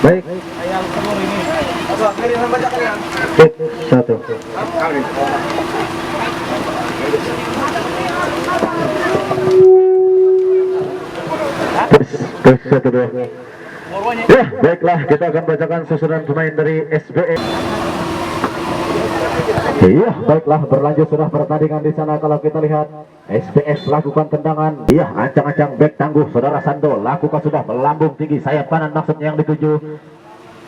Baik. Hit satu. Terus satu dua. Ya, baiklah, kita akan bacakan susunan pemain dari SBE. Iya, baiklah, berlanjut sudah pertandingan di sana. Kalau kita lihat SBS lakukan tendangan, iya, ancang-ancang back tangguh saudara Sando lakukan sudah melambung tinggi sayap kanan maksudnya yang dituju.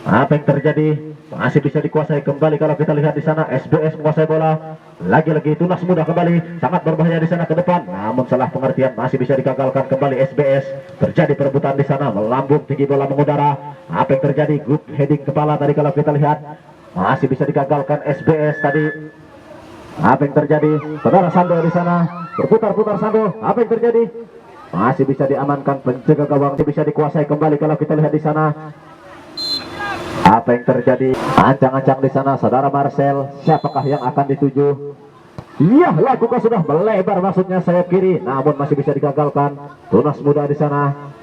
Apa yang terjadi? Masih bisa dikuasai kembali kalau kita lihat di sana SBS menguasai bola. Lagi-lagi Tunas Muda kembali sangat berbahaya di sana ke depan. Namun salah pengertian masih bisa digagalkan kembali SBS. Terjadi perebutan di sana melambung tinggi bola mengudara. Apa yang terjadi? Good heading kepala tadi kalau kita lihat masih bisa digagalkan SBS tadi. Apa yang terjadi? Saudara Sando di sana berputar-putar Sando. Apa yang terjadi? Masih bisa diamankan penjaga gawang, bisa dikuasai kembali kalau kita lihat di sana. Apa yang terjadi? Ancang-ancang di sana saudara Marcel, siapakah yang akan dituju? Iya, lakukan sudah melebar maksudnya sayap kiri, namun masih bisa digagalkan. Tunas Muda di sana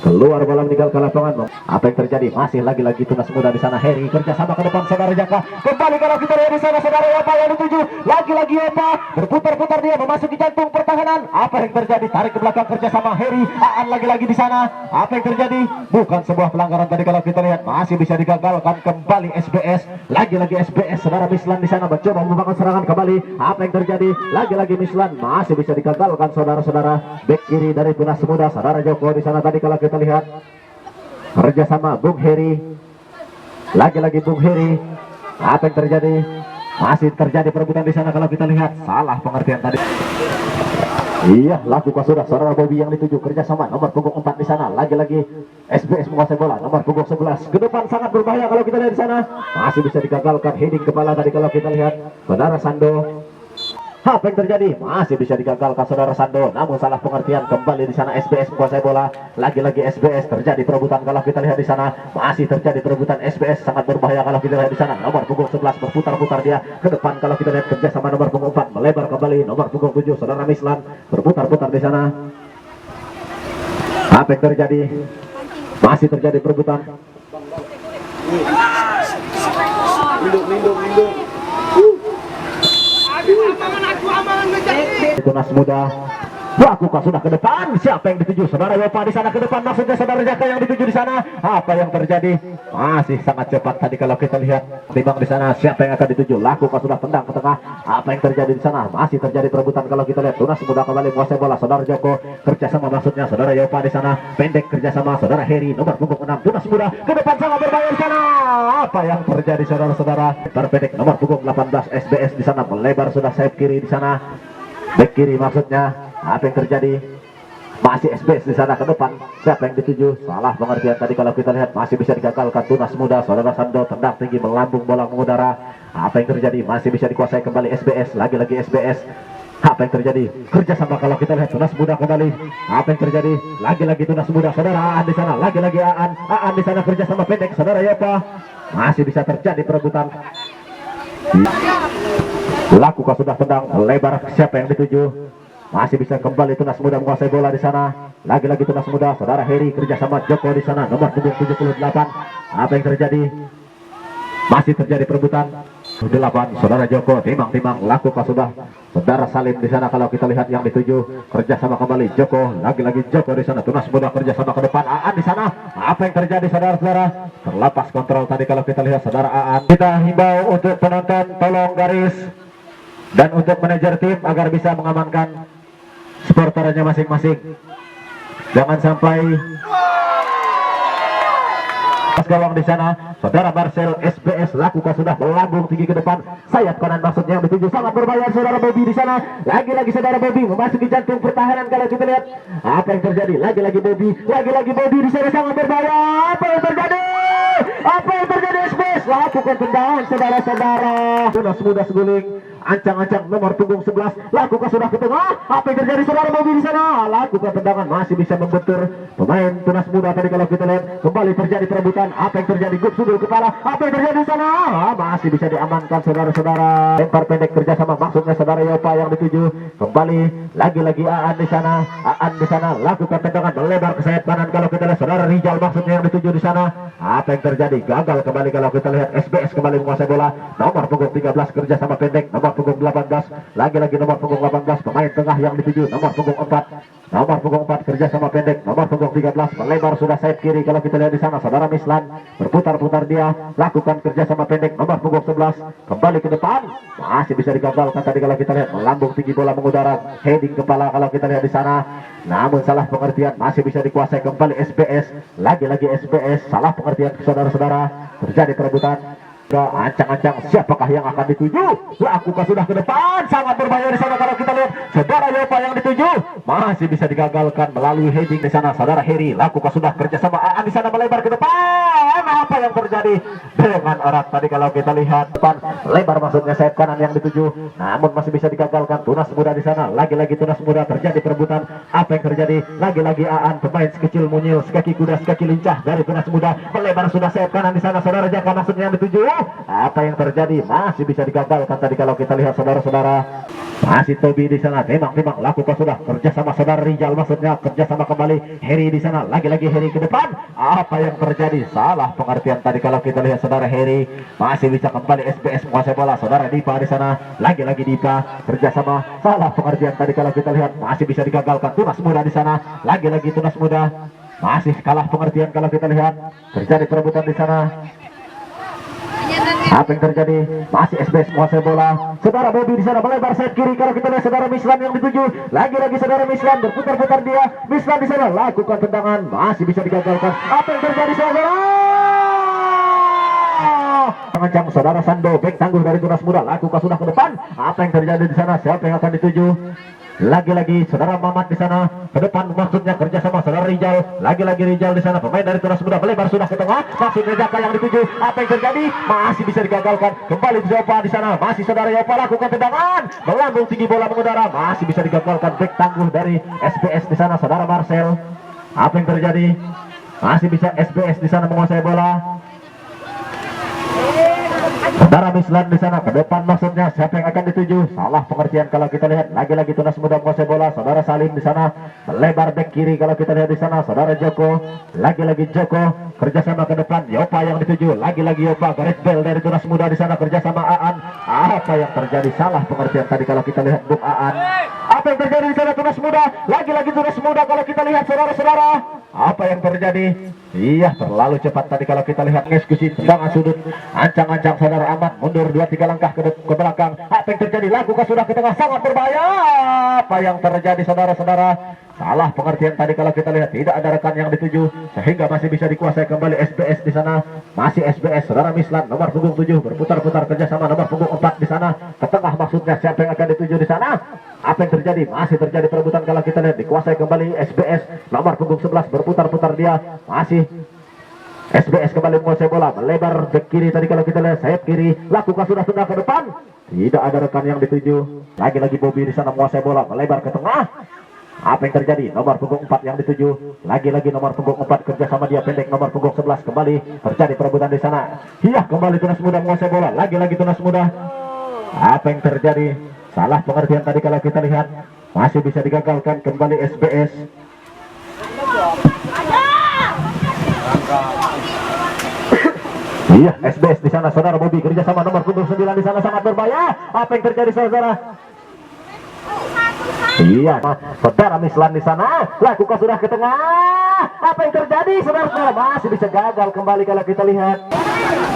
keluar bola meninggalkan lapangan. Apa yang terjadi? Masih lagi-lagi Tunas Muda di sana. Heri kerjasama ke depan saudara Jaka. Kembali kalau kita lihat di sana saudara Yopa yang dituju. Lagi-lagi Yopa berputar-putar dia memasuki jantung pertahanan. Apa yang terjadi? Tarik ke belakang kerjasama Heri. Aan lagi-lagi di sana. Apa yang terjadi? Bukan sebuah pelanggaran tadi kalau kita lihat. Masih bisa digagalkan kembali SBS. Lagi-lagi SBS saudara Mislan di sana mencoba membangun serangan kembali. Apa yang terjadi? Lagi-lagi Mislan masih bisa digagalkan saudara-saudara. Back kiri dari Tunas Muda saudara Joko di sana tadi kalau kita lihat kerjasama Bung Heri. Lagi-lagi Bung Heri. Apa yang terjadi? Masih terjadi perebutan di sana kalau kita lihat. Salah pengertian tadi. Iya, lakukan sudah saudara Bobby yang dituju kerjasama nomor punggung 4 di sana. Lagi-lagi SBS menguasai bola nomor punggung 11 ke depan sangat berbahaya kalau kita lihat di sana. Masih bisa digagalkan heading kepala tadi kalau kita lihat saudara Sando. Apa yang terjadi? Masih bisa digagalkan saudara Sando, namun salah pengertian kembali di sana SBS menguasai bola. Lagi-lagi SBS terjadi perebutan kalau kita lihat di sana. Masih terjadi perebutan SBS sangat berbahaya kalau kita lihat di sana. Nomor punggung 11 berputar-putar dia ke depan kalau kita lihat kerjasama nomor punggung 4 melebar kembali nomor punggung 7 saudara Mislan berputar-putar di sana. Apa yang terjadi? Masih terjadi perebutan. Tunas Muda lakukan sudah ke depan. Siapa yang dituju? Saudara Yopa di sana ke depan maksudnya saudara Jaka yang dituju di sana. Apa yang terjadi? Masih sangat cepat tadi kalau kita lihat timbang di sana. Siapa yang akan dituju? Lakukan sudah tendang ke tengah. Apa yang terjadi di sana? Masih terjadi perebutan kalau kita lihat. Tunas Muda kembali menguasai bola saudara Joko kerjasama maksudnya saudara Yopa di sana. Pendek kerjasama saudara Heri nomor punggung 6 Tunas Muda ke depan sangat berbahaya di sana. Apa yang terjadi saudara-saudara? Terpendek nomor punggung 18 SBS di sana melebar sudah sayap kiri di sana. Back kiri maksudnya. Apa yang terjadi? Masih SBS di sana ke depan. Siapa yang dituju? Salah pengertian tadi kalau kita lihat. Masih bisa digagalkan Tunas Muda saudara Sando tendang tinggi melambung bola mengudara. Apa yang terjadi? Masih bisa dikuasai kembali SBS. Lagi-lagi SBS. Apa yang terjadi? Kerjasama kalau kita lihat Tunas Muda kembali. Apa yang terjadi? Lagi-lagi Tunas Muda saudara Aan di sana. Lagi-lagi Aan di sana kerjasama pendek saudara Yopa. Masih bisa terjadi perebutan. Lakukan sudah tendang lebar. Siapa yang dituju? Masih bisa kembali Tunas Muda menguasai bola di sana. Lagi-lagi Tunas Muda saudara Heri kerjasama Joko di sana nomor punggung 78. Apa yang terjadi? Masih terjadi perebutan 8 saudara Joko timang-timang lakukan sudah saudara Salim di sana kalau kita lihat yang dituju kerjasama kembali Joko. Lagi-lagi Joko di sana. Tunas Muda kerjasama ke depan Aan di sana. Apa yang terjadi saudara-saudara? Terlepas kontrol tadi kalau kita lihat saudara Aan. Kita himbau untuk penonton tolong garis dan untuk manajer tim agar bisa mengamankan supporternya masing-masing. Jangan sampai pas gawang di sana saudara Marcel SBS lakukan sudah melambung tinggi ke depan sayap kanan maksudnya yang dituju sangat berbahaya saudara Bobby di sana. Lagi-lagi saudara Bobby memasuki jantung pertahanan kalau kita lihat. Apa yang terjadi? Lagi-lagi Bobby di sana sangat berbahaya. Apa yang terjadi? Apa yang terjadi SBS? Lakukan tendangan saudara-saudara. Tunas Muda seguling. ancang-ancang nomor punggung 11 lakukan sudah ke tengah. Apa yang terjadi saudara Bobby di sana? Lakukan tendangan masih bisa membentur pemain Tunas Muda tadi kalau kita lihat kembali terjadi perebutan. Apa yang terjadi? Gub sudul kepala. Apa yang terjadi di sana? Masih bisa diamankan saudara-saudara. Lempar pendek kerjasama maksudnya saudara Yopa yang dituju kembali lagi-lagi Aan di sana. Aan di sana lakukan tendangan melebar ke sayap kanan kalau kita lihat saudara Rijal maksudnya yang dituju di sana. Apa yang terjadi? Gagal kembali kalau kita lihat SBS kembali menguasai bola. Nomor punggung 13 kerja sama pendek. Nomor punggung 18 lagi-lagi nomor punggung 18 pemain tengah yang dituju. Nomor punggung 4 nomor punggung 4 kerja sama pendek. Nomor punggung 13 melebar sudah sayap kiri kalau kita lihat di sana saudara Mislan berputar-putar dia lakukan kerja sama pendek. Nomor punggung 11 kembali ke depan masih bisa digagalkan tadi kalau kita lihat melambung tinggi bola mengudara heading kepala kalau kita lihat di sana. Namun salah pengertian masih bisa dikuasai kembali SBS. Lagi-lagi SBS salah pengertian saudara-saudara terjadi perebutan. Ancang-ancang siapakah yang akan dituju? Lakukan sudah ke depan sangat berbahaya di sana kalau kita lihat saudara Yopa yang dituju masih bisa digagalkan melalui heading di sana saudara Heri lakukan sudah kerjasama Aan di sana melebar ke depan. Apa yang terjadi dengan erat tadi kalau kita lihat depan lebar maksudnya sayap kanan yang dituju namun masih bisa digagalkan Tunas Muda di sana. Lagi-lagi Tunas Muda terjadi perebutan. Apa yang terjadi? Lagi-lagi Aan pemain sekecil mungil sekaki kuda sekaki lincah dari Tunas Muda melebar sudah sayap kanan di sana saudara Jaka maksudnya yang dituju. Apa yang terjadi? Masih bisa digagalkan tadi kalau kita lihat saudara-saudara. Masih Tobi di sana memang lakukan sudah kerja sama saudara Rijal maksudnya kerja sama kembali Heri di sana lagi-lagi Heri ke depan. Apa yang terjadi? Salah pengertian tadi kalau kita lihat saudara Heri masih bisa kembali SBS menguasai bola saudara Dipa di sana lagi-lagi Dipa kerja sama salah pengertian tadi kalau kita lihat masih bisa digagalkan Tunas Muda di sana lagi-lagi Tunas Muda masih kalah pengertian kalau kita lihat terjadi perebutan di sana. Apa yang terjadi? Masih SBS menguasai bola. Saudara Bobby di sana melebar sayap kiri kalau kita lihat saudara Mislan yang dituju. Lagi-lagi saudara Mislan berputar-putar dia. Mislan di sana lakukan tendangan masih bisa digagalkan. Apa yang terjadi saudara? Mengancam saudara Sando bek tangguh dari Tunas Muda lakukan sudah ke depan. Apa yang terjadi di sana? Siapa yang akan dituju? Lagi-lagi saudara Mamat di sana ke depan maksudnya kerja sama saudara Rijal lagi-lagi Rijal di sana pemain dari Tunas Muda melebar sudah ke tengah maksudnya Jaka yang dituju. Apa yang terjadi? Masih bisa digagalkan kembali Yopa di sana masih saudara Yopa lakukan tendangan melambung tinggi bola mengudara masih bisa digagalkan bek tangguh dari SBS di sana saudara Marcel. Apa yang terjadi? Masih bisa SBS di sana menguasai bola. Saudara Mislan di sana ke depan maksudnya siapa yang akan dituju? Salah pengertian kalau kita lihat lagi-lagi Tunas Muda menguasai bola saudara Salim di sana melebar back kiri kalau kita lihat di sana saudara Joko lagi-lagi Joko kerjasama ke depan Yopa yang dituju lagi-lagi Yopa Gareth Bell dari Tunas Muda di sana kerjasama Aan. Apa yang terjadi? Salah pengertian tadi kalau kita lihat Bung Aan. Apa yang terjadi di sana Tunas Muda lagi-lagi Tunas Muda kalau kita lihat saudara-saudara. Apa yang terjadi? Iya terlalu cepat tadi kalau kita lihat eksekusi tendangan sudut ancang-ancang saudara Ahmad mundur 2-3 langkah ke belakang. Apa yang terjadi? Lakukan sudah ke tengah sangat berbahaya. Apa yang terjadi saudara-saudara? Salah pengertian tadi kalau kita lihat tidak ada rekan yang dituju sehingga masih bisa dikuasai kembali SBS di sana. Masih SBS saudara Mislan nomor punggung 7 berputar-putar kerjasama nomor punggung 4 di sana ke tengah maksudnya siapa yang akan dituju di sana. Apa yang terjadi? Masih terjadi perebutan kalau kita lihat dikuasai kembali SBS nomor punggung 11 berputar-putar dia masih SBS kembali menguasai bola melebar back kiri tadi kalau kita lihat sayap kiri lakukan sudah tengah ke depan tidak ada rekan yang dituju lagi-lagi Bobby di sana menguasai bola melebar ke tengah. Apa yang terjadi? Nomor punggung 4 yang dituju lagi-lagi nomor punggung 4 kerja sama dia pendek nomor punggung 11 kembali terjadi perebutan di sana. Iya kembali Tunas Muda menguasai bola lagi-lagi Tunas Muda. Apa yang terjadi? Salah pengertian tadi kalau kita lihat masih bisa digagalkan kembali SBS. Iya SBS di sana saudara Bobby kerja sama nomor punggung 9 di sana sangat berbahaya. Apa yang terjadi saudara? Iya, saudara Mislan di sana lakukan sudah ke tengah. Apa yang terjadi saudara-saudara? Masih bisa gagal kembali kalau kita lihat.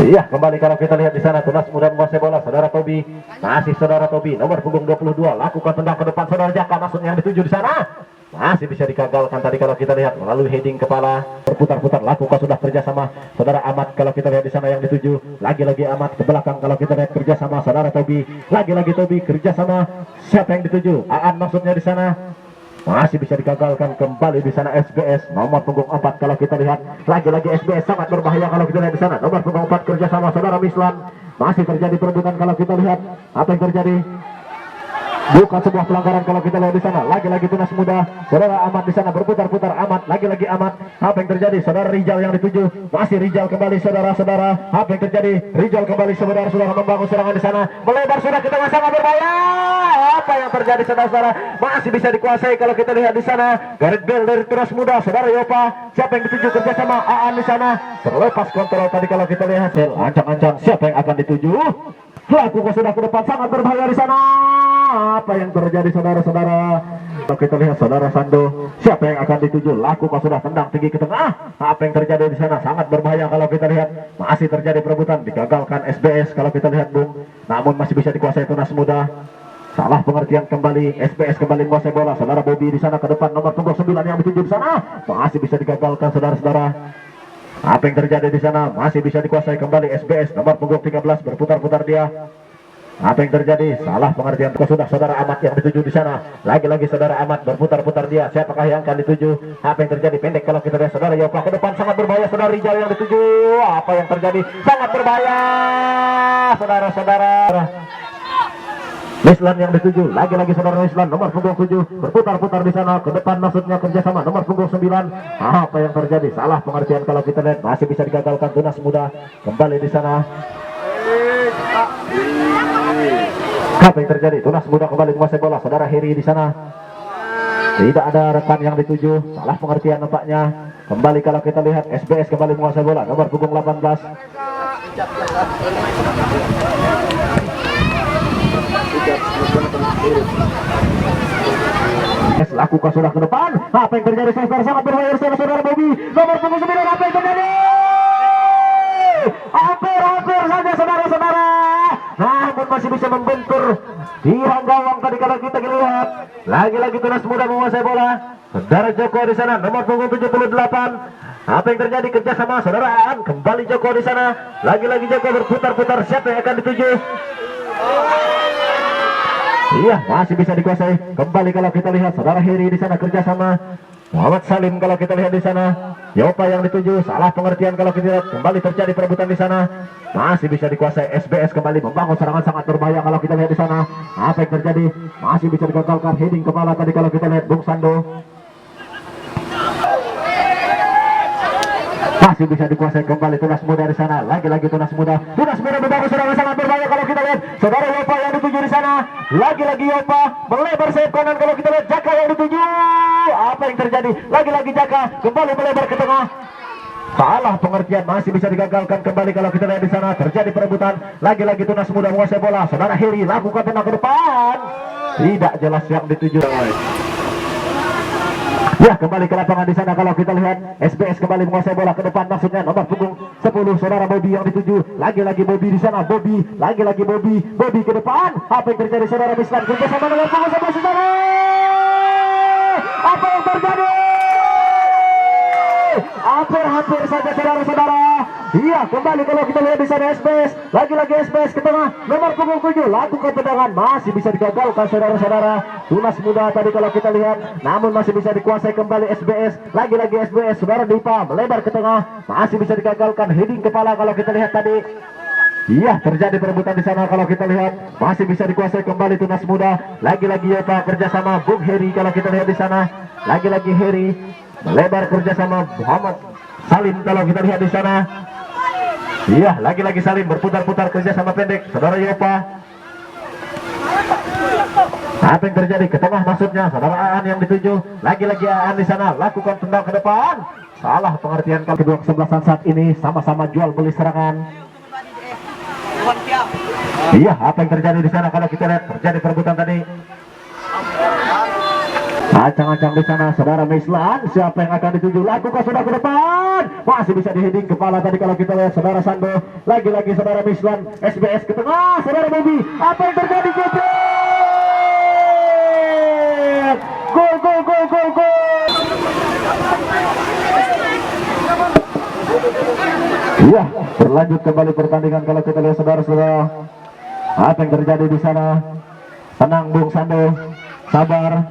Iya, kembali kalau kita lihat di sana Tunas Muda menguasai bola saudara Tobi. Masih saudara Tobi nomor punggung 22 lakukan tendang ke depan saudara Jaka maksudnya yang dituju di sana. Masih bisa digagalkan tadi kalau kita lihat melalui heading kepala berputar-putar lakukan sudah kerjasama saudara Ahmad kalau kita lihat di sana yang dituju lagi-lagi Ahmad ke belakang kalau kita lihat kerjasama saudara Tobi lagi-lagi Tobi kerjasama siapa yang dituju Aan maksudnya di sana masih bisa digagalkan kembali di sana SBS nomor punggung 4. Kalau kita lihat lagi-lagi SBS sangat berbahaya kalau kita lihat di sana nomor punggung 4 kerjasama saudara Mislan, masih terjadi perebutan. Kalau kita lihat apa yang terjadi, bukan sebuah pelanggaran kalau kita lihat di sana. Lagi-lagi tunas muda saudara Ahmad di sana berputar-putar. Ahmad, lagi-lagi Ahmad. Apa yang terjadi? Saudara Rijal yang dituju, masih Rijal kembali saudara-saudara. Apa yang terjadi? Rijal kembali saudara-saudara membangun serangan di sana, melebar sudah ke tengah, sangat berbahaya. Apa yang terjadi saudara-saudara? Masih bisa dikuasai kalau kita lihat di sana. Gareth Bale dari tunas muda saudara Yopa. Siapa yang dituju kerjasama Aan di sana? Terlepas kontrol tadi kalau kita lihat. Ancang-ancang siapa yang akan dituju? Lakukan sudah ke depan, sangat berbahaya di sana. Apa yang terjadi saudara-saudara? Kalau kita lihat saudara Sando, siapa yang akan dituju? Lakukan sudah tendang tinggi ke tengah. Apa yang terjadi di sana? Sangat berbahaya kalau kita lihat. Masih terjadi perebutan, digagalkan SBS kalau kita lihat Bung. Namun masih bisa dikuasai tunas muda. Salah pengertian kembali, SBS kembali menguasai bola. Saudara Bobby di sana ke depan nomor punggung 9 yang dituju di sana. Masih bisa digagalkan saudara-saudara. Apa yang terjadi di sana? Masih bisa dikuasai kembali SBS nomor punggung 13, berputar-putar dia. Apa yang terjadi? Salah pengertian. Sudah saudara Ahmad yang dituju di sana. Lagi-lagi saudara Ahmad berputar-putar dia. Siapakah yang akan dituju? Apa yang terjadi? Pendek kalau kita lihat saudara Yopa ke depan, sangat berbahaya. Saudara Rijal yang dituju. Apa yang terjadi? Sangat berbahaya saudara-saudara. Mislan yang dituju, lagi-lagi saudara Mislan nomor punggung 7 berputar-putar di sana ke depan, maksudnya kerjasama nomor punggung 9. Apa yang terjadi? Salah pengertian kalau kita lihat. Masih bisa digagalkan tunas muda kembali di sana. Apa yang terjadi? Tunas muda kembali menguasai bola. Saudara Heri di sana. Tidak ada rekan yang dituju. Salah pengertian nampaknya. Kembali kalau kita lihat SBS kembali menguasai bola nomor punggung 18. Lakukan sudah ke depan. Apa yang terjadi? Sangat berbahaya saudara Bobby nomor punggung 9. Apa yang terjadi? Hampir saja saudara-saudara, namun masih bisa membentur tiang gawang tadi kalau kita lihat. Lagi-lagi tunas muda menguasai bola. Saudara Joko di sana nomor punggung 78. Apa yang terjadi? Kerjasama saudara Aan, kembali Joko di sana. Lagi-lagi Joko berputar-putar. Siapa yang akan dituju? Iya, masih bisa dikuasai kembali kalau kita lihat saudara Heri di sana kerjasama Muhammad Salim kalau kita lihat di sana. Yopa yang dituju, salah pengertian kalau kita lihat. Kembali terjadi perebutan di sana. Masih bisa dikuasai SBS kembali membangun serangan sangat berbahaya kalau kita lihat di sana. Apa yang terjadi? Masih bisa digagalkan heading kepala tadi kalau kita lihat Bung Sando. Masih bisa dikuasai kembali tunas muda di sana. Lagi-lagi tunas muda membangun serangan sangat berbahaya kalau kita lihat. Saudara Yopa yang dituju di sana. Lagi-lagi Yopa melebar sayap kanan kalau kita lihat. Jaka yang dituju. Apa yang terjadi? Lagi-lagi Jaka kembali melebar ke tengah. Salah pengertian, masih bisa digagalkan kembali kalau kita lihat di sana. Terjadi perebutan. Lagi-lagi tunas muda menguasai bola. Saudara Heri lakukan tendang ke depan. Tidak jelas yang dituju. Ya, kembali ke lapangan di sana kalau kita lihat SBS kembali menguasai bola ke depan, maksudnya nomor punggung 10 saudara Bobby yang dituju. Lagi-lagi Bobby di sana, lagi-lagi Bobby ke depan. Apa yang terjadi saudara Mislan kerjasama dengan punggung 11 saudara. Apa yang terjadi? Hampir saja saudara-saudara. Iya, kembali kalau kita lihat di sana SBS. Lagi-lagi SBS ke tengah nomor punggung 7. Lakukan tendangan, masih bisa digagalkan saudara-saudara. Tunas muda tadi kalau kita lihat, namun masih bisa dikuasai kembali SBS. Lagi-lagi SBS saudara Dipa melebar ke tengah, masih bisa digagalkan heading kepala kalau kita lihat tadi. Iya, terjadi perebutan di sana kalau kita lihat. Masih bisa dikuasai kembali tunas muda. Lagi-lagi Yopa kerjasama Bung Heri kalau kita lihat di sana. Lagi-lagi Heri melebar kerjasama Muhammad Salim kalau kita lihat di sana. Iya, lagi-lagi Salim berputar-putar kerjasama pendek saudara Yopa. Apa yang terjadi? Ke tengah maksudnya saudara Aan yang dituju. Lagi-lagi Aan di sana lakukan tendang ke depan. Salah pengertian kalau kedua kesebelasan saat ini sama-sama jual beli serangan. Iya, apa yang terjadi di sana kalau kita lihat terjadi perebutan tadi. Ancang-ancang di sana saudara Mislan, siapa yang akan dituju? Lakukan sudah ke depan. Masih bisa diheading kepala tadi kalau kita lihat saudara Sando. Lagi-lagi saudara Mislan, SBS ke tengah saudara Bobby. Apa yang terjadi? Gol. Iya, berlanjut kembali pertandingan kalau kita lihat saudara-saudara. Apa yang terjadi di sana? Tenang Bung Sando, sabar.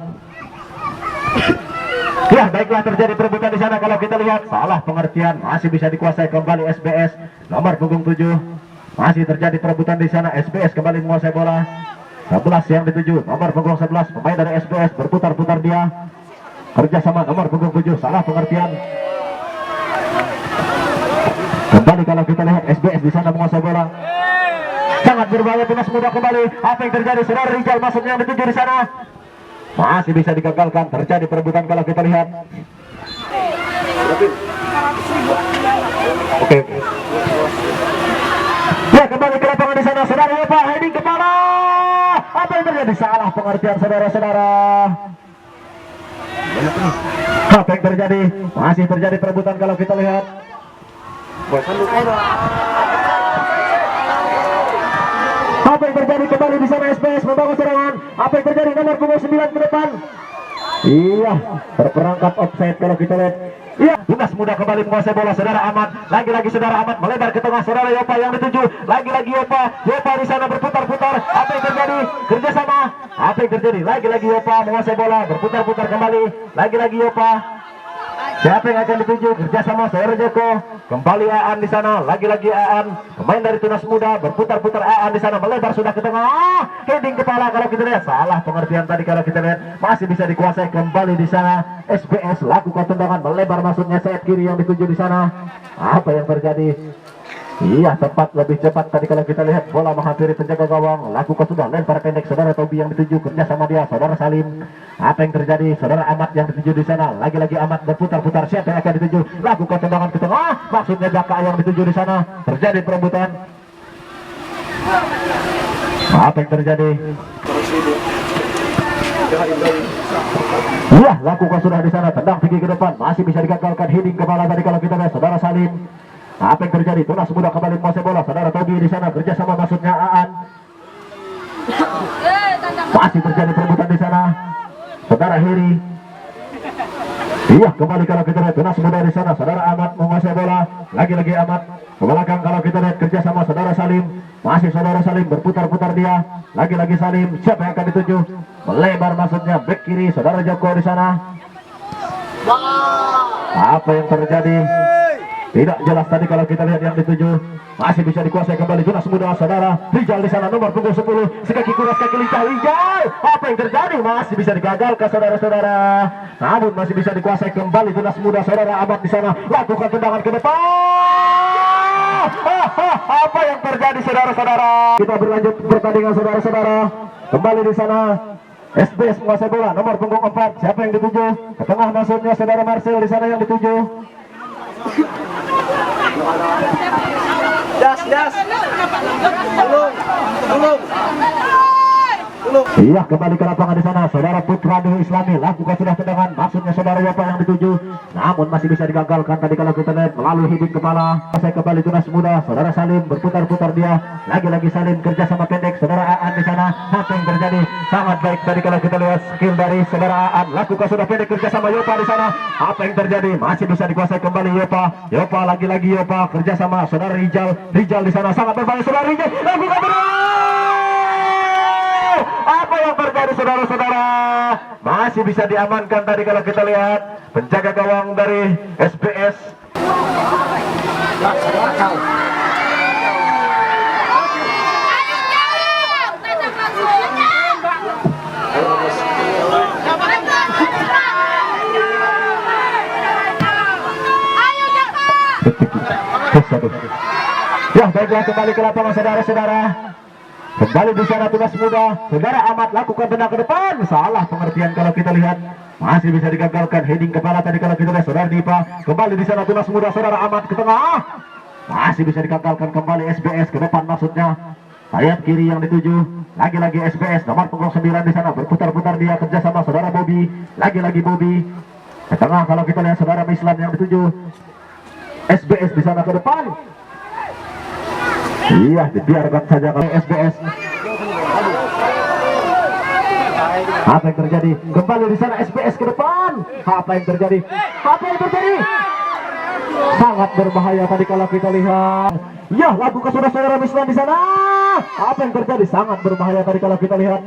Ya, baiklah, terjadi perebutan di sana. Kalau kita lihat salah pengertian, masih bisa dikuasai kembali SBS nomor punggung 7. Masih terjadi perebutan di sana. SBS kembali menguasai bola. 11 yang dituju, nomor punggung 11 pemain dari SBS berputar-putar dia. Kerjasama nomor punggung 7, salah pengertian. Kembali kalau kita lihat SBS di sana menguasai bola. Sangat berbahaya, Tunas Muda kembali. Apa yang terjadi? Saudara Rizal masuknya yang dituju di sana. Masih bisa digagalkan, terjadi perebutan kalau kita lihat. Oke. Ya, kembali ke lapangan di sana, saudara Yopa, heading kepala. Apa yang terjadi? Salah pengertian, saudara-saudara. Apa yang terjadi? Masih terjadi perebutan kalau kita lihat. Apa yang terjadi? Kembali di sana SPS membangun serangan. Apa yang terjadi? Nomor punggung 9 ke depan. Iya, terperangkap offside kalau kita lihat. Iya, Tunas Muda kembali menguasai bola. Saudara Ahmad, lagi-lagi saudara Ahmad melebar ke tengah. Saudara Yopa yang dituju, lagi-lagi Yopa. Yopa di sana berputar-putar. Apa yang terjadi? Kerjasama. Apa yang terjadi? Lagi-lagi Yopa menguasai bola, berputar-putar kembali. Lagi-lagi Yopa. Siapa yang akan dituju? Kerjasama saudara Joko. Kembali Aan di sana, lagi-lagi Aan. Pemain dari Tunas Muda berputar-putar. Aan di sana melebar sudah ke tengah. Heading kepala kalau kita lihat. Salah pengertian tadi kalau kita lihat. Masih bisa dikuasai kembali di sana. SPS lakukan tendangan melebar maksudnya sayap kiri yang dituju di sana. Apa yang terjadi? Iya, tepat, lebih cepat tadi kalau kita lihat bola menghampiri penjaga gawang. Lakukan sudah lempar pendek saudara Tobi yang dituju, kerja sama dia saudara Salim. Apa yang terjadi? Saudara Ahmad yang dituju di sana. Lagi-lagi Ahmad berputar-putar. Siapa yang akan dituju? Lakukan tendangan ke tengah. Maksudnya Jaka yang dituju di sana. Terjadi perebutan. Apa yang terjadi? Iya, lakukan sudah di sana. Tendang tinggi ke depan. Masih bisa digagalkan. Heading kepala tadi kalau kita lihat saudara Salim. Apa yang terjadi? Tunas Muda kembali menguasai bola. Saudara Tobi di sana kerjasama maksudnya Aan. Masih terjadi perebutan di sana. Saudara Heri. Iya, kembali kalau kita lihat Tunas Muda di sana. Saudara Ahmad menguasai bola. Lagi-lagi Ahmad ke belakang kalau kita lihat kerjasama saudara Salim. Masih saudara Salim berputar-putar dia. Lagi-lagi Salim. Siapa yang akan dituju? Melebar maksudnya back kiri saudara Joko di sana. Apa yang terjadi? Tidak jelas tadi kalau kita lihat yang dituju. Masih bisa dikuasai kembali Tunas Muda saudara Rijal di sana nomor punggung 10. Sekaki kuras kaki lincah Rijal. Apa yang terjadi? Masih bisa digagalkan saudara-saudara. Namun masih bisa dikuasai kembali Tunas Muda saudara Ahmad di sana. Lakukan tendangan ke depan. Apa yang terjadi saudara-saudara? Kita berlanjut pertandingan saudara-saudara. Kembali di sana SBS menguasai bola nomor punggung 4. Siapa yang dituju? Ke tengah maksudnya saudara Marcel di sana yang dituju. Das. Tolong. Iya, kembali ke lapangan di sana saudara Putra Dewi Islami. Lakukan sudah tendangan maksudnya saudara Yopa yang dituju. Namun masih bisa digagalkan tadi kalau kita lihat melalui heading kepala. Saya kembali Tunas Muda saudara Salim berputar-putar dia. Lagi-lagi Salim kerja sama pendek saudara Aan di sana. Apa yang terjadi? Sangat baik tadi kalau kita lihat skill dari saudara Aan. Lakukan sudah pendek kerja sama Yopa di sana. Apa yang terjadi? Masih bisa dikuasai kembali Yopa. Yopa lagi-lagi Yopa kerja sama saudara Rijal. Rijal di sana sangat berbahaya saudara Rijal. Lakukan apa yang terjadi saudara-saudara? Masih bisa diamankan tadi kalau kita lihat penjaga gawang dari SBS. Ya, baiklah kembali ke lapangan saudara-saudara. Kembali di sana Tunas Muda saudara Ahmad lakukan tenang ke depan. Salah pengertian kalau kita lihat. Masih bisa digagalkan heading kepala tadi kalau kita lihat saudara Dipa. Kembali di sana Tunas Muda saudara Ahmad ke tengah. Masih bisa digagalkan kembali SBS ke depan maksudnya. Sayap kiri yang dituju. Lagi-lagi SBS nomor punggung 9 di sana berputar-putar dia kerjasama saudara Bobby. Lagi-lagi Bobby ke tengah kalau kita lihat saudara Islam yang dituju. SBS di sana ke depan. Iya, dibiarkan saja kalau SBS. Apa yang terjadi? Kembali di sana SBS ke depan. Apa yang terjadi? Sangat berbahaya tadi kalau kita lihat. Ya, lakukan sudah saudara Mislan di sana. Apa yang terjadi? Sangat berbahaya tadi kalau kita lihat.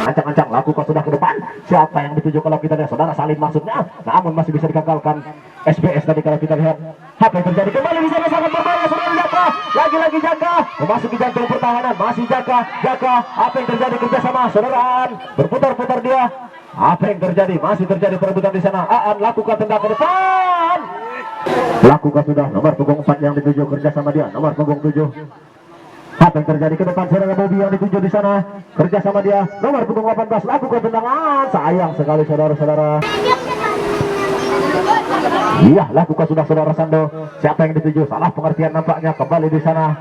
Ancang-ancang lakukan sudah ke depan. Siapa yang dituju kalau kita lihat saudara Salim maksudnya, namun masih bisa digagalkan SBS tadi kalau kita lihat. Apa yang terjadi kembali di sana sangat berbahaya saudara Jaka. Lagi-lagi Jaka memasuki jantung pertahanan, masih Jaka. Apa yang terjadi kerjasama saudaraan berputar-putar dia. Apa yang terjadi? Masih terjadi perebutan di sana. Aan lakukan tendang ke depan. Lakukan sudah nomor punggung 4 yang dituju kerjasama dia, nomor punggung 7. Apa yang terjadi ke depan saudara Bobby yang dituju di sana kerjasama dia, nomor punggung 18 lakukan tendangan. Sayang sekali saudara-saudara. Iya lakukan sudah saudara Sando. Siapa yang dituju? Salah pengertian nampaknya kembali di sana.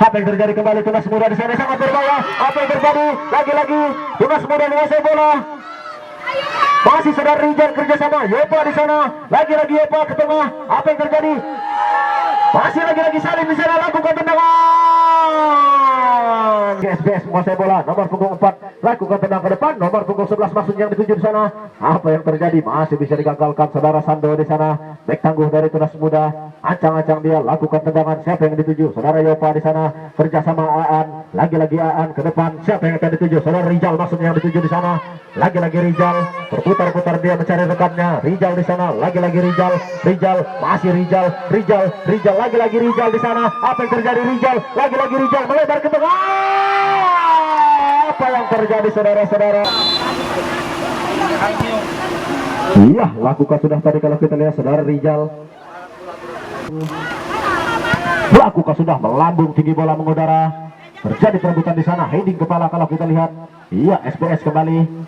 Apa yang terjadi kembali Tunas Muda di sana sangat berbahaya. Apa yang terjadi? Lagi-lagi Tunas Muda menguasai bola. Masih saudara Rijal kerjasama Yopa di sana. Lagi-lagi Yopa ke tengah. Apa yang terjadi? Masih lagi-lagi Salim di sana lakukan tendangan. SBS menguasai bola, nomor punggung 4 lakukan tendang ke depan, nomor punggung 11 maksudnya yang dituju di sana. Apa yang terjadi? Masih bisa digagalkan saudara Sando di sana. Bek tangguh dari Tunas Muda, ancang-ancang dia lakukan tendangan. Siapa yang dituju? Saudara Yopa di sana kerjasama Aan. Lagi-lagi Aan ke depan. Siapa yang akan dituju? Saudara Rijal maksudnya yang dituju di sana. Lagi-lagi Rijal berputar-putar dia mencari rekannya. Rijal di sana, lagi-lagi Rijal, masih Rijal, lagi-lagi Rijal di sana. Apa yang terjadi? Rijal, lagi-lagi Rijal melebar ke tengah. Apa yang terjadi saudara-saudara? Iya, lakukan sudah tadi kalau kita lihat saudara Rijal. Lakukan sudah melambung tinggi bola mengudara. Terjadi perebutan di sana, heading kepala kalau kita lihat. Iya, SBS kembali.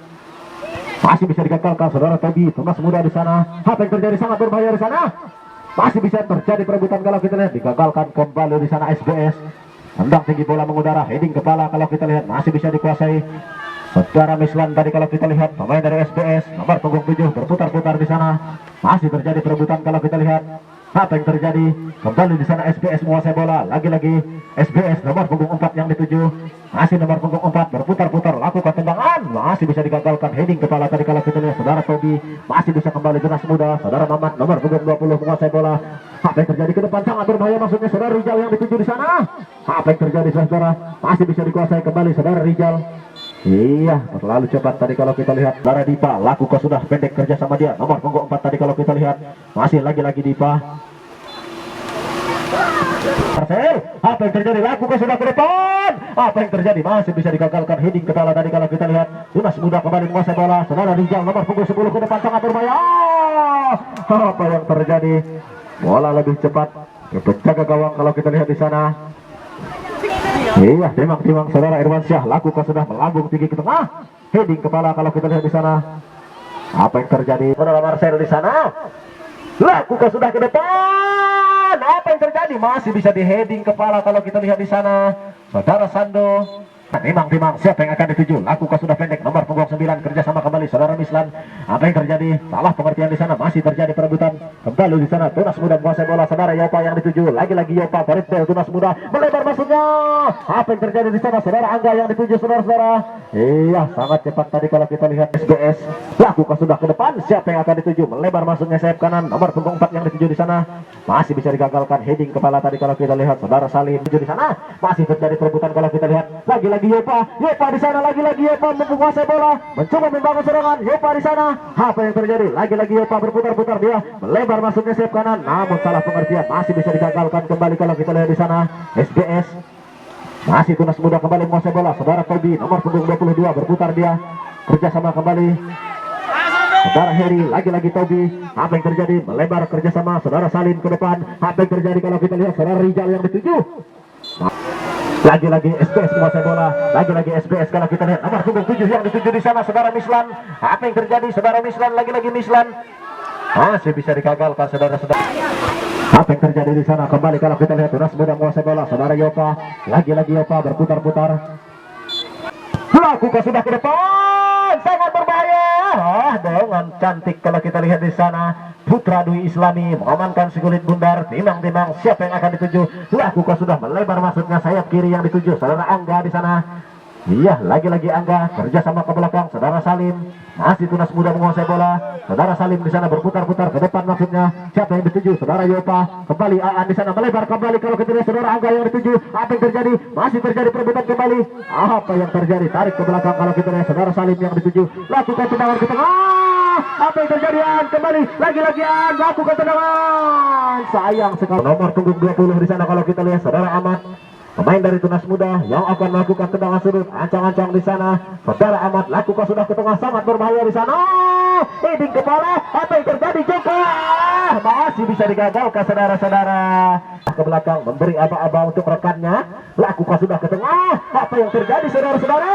Masih bisa digagalkan saudara Tobi, Tunas Muda di sana. Apa yang terjadi? Sangat berbahaya di sana. Masih bisa terjadi perebutan kalau kita lihat, digagalkan kembali di sana SBS. Tendang tinggi bola mengudara, heading kepala kalau kita lihat masih bisa dikuasai saudara Mislan tadi kalau kita lihat pemain dari SBS nomor punggung 7 berputar-putar di sana. Masih terjadi perebutan kalau kita lihat. Apa yang terjadi? Kembali di sana SBS menguasai bola. Lagi-lagi SBS nomor punggung 4 yang dituju. Masih nomor punggung 4 berputar-putar lakukan tendangan. Masih bisa digagalkan heading kepala tadi kalau kita lihat saudara Tobi. Masih bisa kembali Tunas Muda. Saudara Mamat nomor punggung 20 menguasai bola. Apa yang terjadi ke depan? Sangat berbahaya maksudnya saudara Rijal yang dituju di sana. Apa yang terjadi saudara? Masih bisa dikuasai kembali saudara Rijal. Iya, terlalu cepat tadi kalau kita lihat. Saudara Dipa lakukan sudah pendek kerja sama dia. Nomor punggung 4 tadi kalau kita lihat. Masih lagi-lagi Dipa. Apa yang terjadi? Lakukan sudah ke depan. Apa yang terjadi? Masih bisa digagalkan heading kepala tadi kalau kita lihat. Tunas Muda kembali menguasai bola. Saudara Rijal nomor punggung 10 ke depan sangat berbahaya. Apa yang terjadi? Bola lebih cepat pecah ke gawang kalau kita lihat di sana. Iya, timang-timang saudara Irwansyah lakukan sudah melambung tinggi ke tengah. Heading kepala kalau kita lihat di sana. Apa yang terjadi? Saudara Marcel di sana. Lakukan sudah ke depan. Apa yang terjadi? Masih bisa di heading kepala kalau kita lihat di sana. Saudara Sando. Timang-timang siapa yang akan dituju? Lakukan sudah pendek nomor punggung 9 kerjasama kembali saudara Mislan. Apa yang terjadi? Salah pengertian di sana. Masih terjadi perebutan kembali di sana. Tunas Muda menguasai bola saudara Yopa yang dituju. Lagi-lagi Yopa Faridel Tunas Muda melebar maksudnya. Apa yang terjadi di sana? Saudara Angga yang dituju saudara-saudara. Iya sangat cepat tadi kalau kita lihat SBS. Lakukan sudah ke depan. Siapa yang akan dituju? Melebar maksudnya sayap kanan. Nomor punggung 4 yang dituju di sana. Masih bisa digagalkan heading kepala tadi kalau kita lihat saudara Salim dituju di sana. Masih terjadi perebutan kalau kita lihat. Lagi-lagi Yopa di sana, lagi-lagi Yopa menguasai bola, mencoba membangun serangan. Yopa di sana. Apa yang terjadi? Lagi-lagi Yopa berputar-putar dia melebar masuknya sayap kanan, namun salah pengertian. Masih bisa digagalkan kembali kalau kita lihat di sana. SBS masih Tunas Muda kembali menguasai bola. Saudara Tobi nomor punggung 22 berputar dia kerjasama kembali. Saudara Heri lagi-lagi Tobi. Apa yang terjadi? Melebar kerjasama saudara Salim ke depan. Apa yang terjadi kalau kita lihat? Saudara Rijal yang dituju. Lagi-lagi SBS menguasai bola. Lagi-lagi SBS kalau kita lihat nomor punggung 7 yang dituju di sana saudara Mislan. Apa yang terjadi saudara Mislan? Lagi-lagi Mislan. Masih bisa digagalkan saudara-saudara. Apa yang terjadi di sana? Kembali kalau kita lihat Tunas Muda menguasai bola. Saudara Yopa. Lagi-lagi Yopa berputar-putar. Lakukan sudah ke depan. Sangat berbahaya. Dengan cantik kalau kita lihat di sana. Putra Dwi Islami mengamankan si kulit bundar. Timang-timang siapa yang akan dituju? Lakukan sudah melebar masuknya sayap kiri yang dituju saudara Angga di sana. Iya, lagi-lagi Angga kerja sama ke belakang. Saudara Salim masih tunas muda menguasai bola. Saudara Salim di sana berputar-putar ke depan maksudnya. Siapa yang dituju? Saudara Yopa. Kembali Aan di sana melebar kembali. Kalau kita lihat saudara Angga yang dituju. Apa yang terjadi? Masih terjadi perebutan kembali. Apa yang terjadi? Tarik ke belakang kalau kita lihat saudara Salim yang dituju. Lakukan tendangan ke tengah. Apa yang terjadi? Aan kembali. Lagi-lagi Aan lakukan tendangan. Sayang sekali. Nomor punggung 20 di sana kalau kita lihat saudara Ahmad. Pemain dari Tunas Muda yang akan melakukan tendangan sudut, ancang-ancang di sana. Saudara Ahmad lakukan sudah ke tengah, sangat berbahaya di sana. Heading kepala, apa yang terjadi Joko? Masih bisa digagalkan saudara-saudara. Ke belakang memberi aba-aba untuk rekannya. Lakukan sudah ke tengah. Apa yang terjadi saudara-saudara?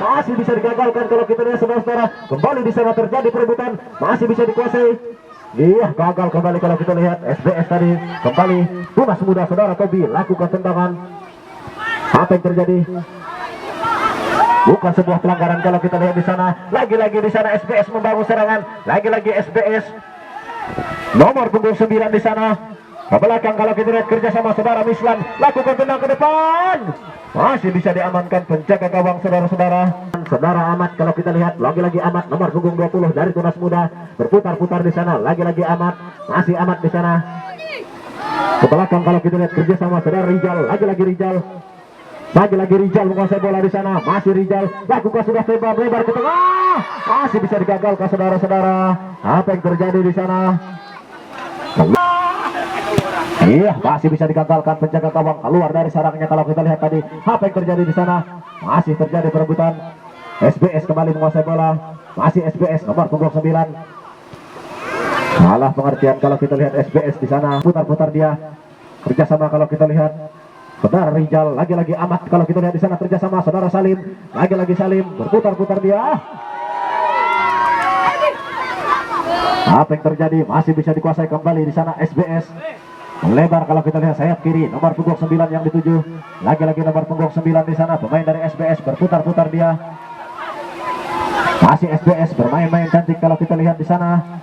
Masih bisa digagalkan kalau kita lihat saudara-saudara. Kembali di sana terjadi perebutan, masih bisa dikuasai. Iya, gagal kembali kalau kita lihat SBS tadi. Kembali Tunas Muda saudara Tobi lakukan tendangan. Apa yang terjadi? Bukan sebuah pelanggaran kalau kita lihat di sana. Lagi-lagi di sana SBS membangun serangan. Lagi-lagi SBS. Nomor punggung 9 di sana. Ke belakang kalau kita lihat kerja sama saudara Mislan. Lakukan tenang ke depan. Masih bisa diamankan penjaga gawang saudara-saudara. Saudara Ahmad kalau kita lihat lagi-lagi Ahmad nomor punggung 20 dari Tunas Muda berputar-putar di sana. Lagi-lagi Ahmad, masih Ahmad di sana. Ke belakang kalau kita lihat kerja sama saudara Rijal. Lagi-lagi Rijal. Lagi-lagi Rijal menguasai bola di sana. Masih Rijal. Lakukan sudah tembak lebar ke tengah. Masih bisa digagalkan saudara-saudara. Apa yang terjadi di sana? Iya, masih bisa digagalkan penjaga gawang keluar dari sarangnya kalau kita lihat tadi. Apa yang terjadi di sana? Masih terjadi perebutan. SBS kembali menguasai bola. Masih SBS nomor punggung 9. Salah pengertian kalau kita lihat SBS di sana. Putar-putar dia. Kerjasama kalau kita lihat. Saudara Rijal, lagi-lagi Ahmad kalau kita lihat di sana kerjasama saudara Salim. Lagi-lagi Salim berputar-putar dia. Apa yang terjadi? Masih bisa dikuasai kembali di sana SBS. Melebar kalau kita lihat sayap kiri nomor punggung 9 yang dituju. Lagi-lagi nomor punggung 9 di sana pemain dari SBS berputar-putar dia. Masih SBS bermain-main cantik kalau kita lihat di sana.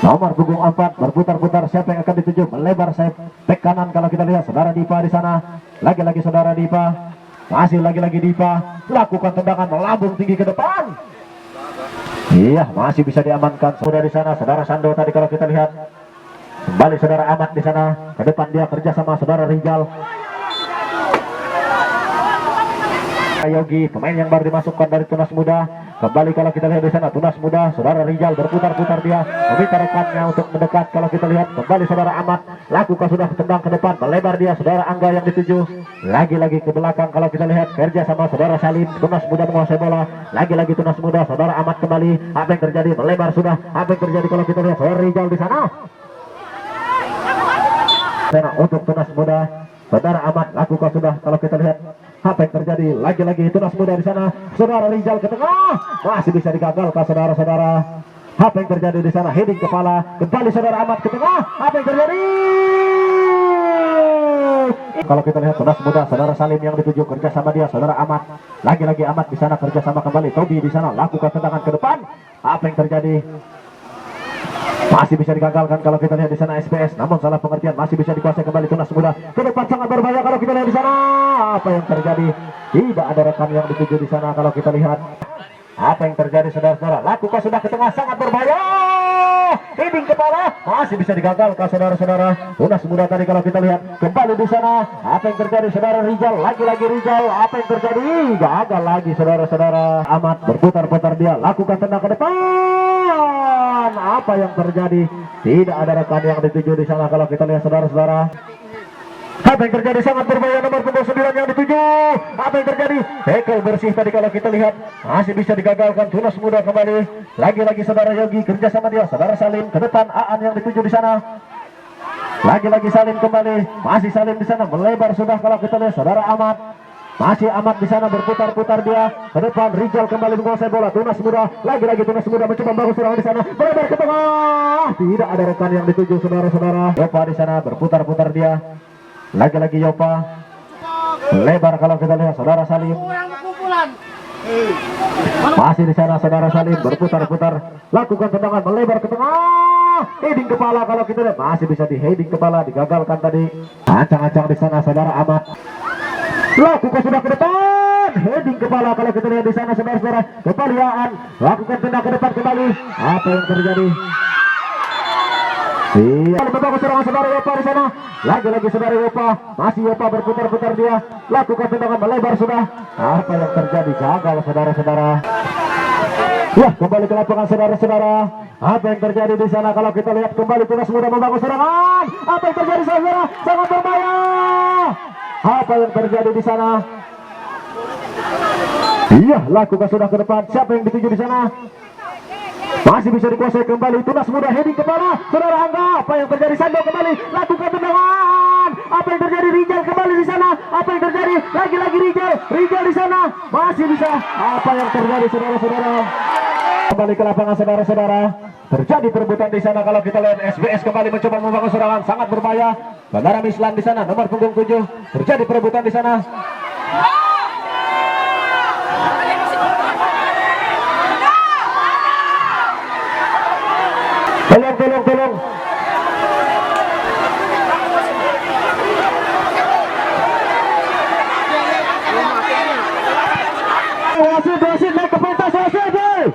Nomor punggung 4 berputar-putar, siapa yang akan dituju? Melebar sayap back kanan kalau kita lihat saudara Diva di sana. Lagi-lagi saudara Diva. Masih lagi-lagi Diva. Lakukan tendangan melambung tinggi ke depan. Iya, masih bisa diamankan. Sudah di sana saudara Sando tadi kalau kita lihat. Kembali saudara Ahmad di sana. Ke depan dia kerja sama saudara Rijal. Yogi, pemain yang baru dimasukkan dari Tunas Muda. Kembali kalau kita lihat di sana Tunas Muda, saudara Rijal berputar-putar dia, meminta rekannya untuk mendekat. Kalau kita lihat kembali saudara Ahmad, lakukan sudah tendang ke depan, melebar dia saudara Angga yang dituju. Lagi-lagi ke belakang kalau kita lihat kerja sama saudara Salim. Tunas Muda menguasai bola. Lagi-lagi Tunas Muda, saudara Ahmad kembali. Apa yang terjadi? Melebar sudah. Apa yang terjadi kalau kita lihat saudara Rijal di sana? Untuk Tunas Muda, saudara Ahmad lakukan sudah kalau kita lihat. Apa yang terjadi? Lagi-lagi Tunas Muda di sana. Saudara Rijal ke tengah. Masih bisa digagalkan saudara-saudara. Apa yang terjadi di sana? Heading kepala. Kembali saudara Ahmad ke tengah. Apa yang terjadi? Kalau kita lihat Tunas Muda, saudara Salim yang dituju kerja sama dia, saudara Ahmad. Lagi-lagi Ahmad di sana kerja sama kembali. Tobi di sana lakukan tendangan ke depan. Apa yang terjadi? Masih bisa digagalkan kalau kita lihat di sana SPS, namun salah pengertian masih bisa dikuasai kembali Tunas Muda. Ke depan sangat berbahaya kalau kita lihat di sana. Apa yang terjadi? Tidak ada rekan yang dituju di sana kalau kita lihat. Apa yang terjadi saudara-saudara? Lakukan sudah ke tengah sangat berbahaya. Heading kepala masih bisa digagalkan saudara-saudara. Tunas Muda tadi kalau kita lihat kembali di sana. Apa yang terjadi saudara Rijal? Lagi-lagi Rijal. Apa yang terjadi? Gagal lagi saudara-saudara. Ahmad berputar-putar dia. Lakukan tendang ke depan. Apa yang terjadi? Tidak ada rekan yang dituju di sana kalau kita lihat saudara-saudara. Apa yang terjadi? Sangat berbahaya nomor punggung 9 yang dituju. Apa yang terjadi? Tackle bersih tadi kalau kita lihat masih bisa digagalkan Tunas Muda kembali. Lagi-lagi saudara Yogi kerja sama dia, saudara Salim ke depan Aan yang dituju di sana. Lagi-lagi Salim kembali, masih Salim di sana melebar sudah kalau kita lihat saudara Ahmad. Masih Ahmad di sana berputar-putar dia ke depan. Rijal kembali menguasai bola. Tunas Muda, lagi-lagi Tunas Muda mencoba membangun serangan di sana. Melebar ke tengah. Tidak ada rekan yang dituju saudara-saudara. Yopa di sana berputar-putar dia. Lagi-lagi Yopa. Lebar kalau kita lihat saudara Salim. Masih di sana saudara Salim berputar-putar. Lakukan tendangan melebar ke tengah. Heading kepala kalau kita lihat masih bisa di heading kepala, digagalkan tadi. Ancang-ancang di sana saudara Ahmad. Lakukan sudah ke depan. heading kepala kalau kita lihat di sana saudara-saudara. Kembali Aan lakukan tendang ke depan kembali. Apa yang terjadi? Iya, membawa serangan saudara Yopa di sana. Lagi-lagi saudara Yopa, masih Yopa berputar-putar dia, lakukan tendangan melebar sudah. Apa yang terjadi? Gagal saudara-saudara. Ya, kembali ke lapangan saudara-saudara. Apa yang terjadi di sana kalau kita lihat kembali Tunas Muda membangun serangan. Apa yang terjadi saudara? Sangat berbahaya. Apa yang terjadi di sana? Iya, lakukan sudah ke depan. Siapa yang dituju di sana? Masih bisa dikuasai kembali Tunas Muda, heading kepala saudara Angga. Apa yang terjadi? Sando kembali lakukan tendangan. Apa yang terjadi? Rijal kembali di sana. Apa yang terjadi? Lagi-lagi Rijal di sana masih bisa. Apa yang terjadi saudara-saudara? Kembali ke lapangan saudara-saudara. Terjadi perebutan di sana kalau kita lihat SBS kembali mencoba membangun serangan sangat berbahaya. Bandara Mislan di sana nomor punggung 7. Terjadi perebutan di sana. Tolong. Wasit naik ke pentas wasit.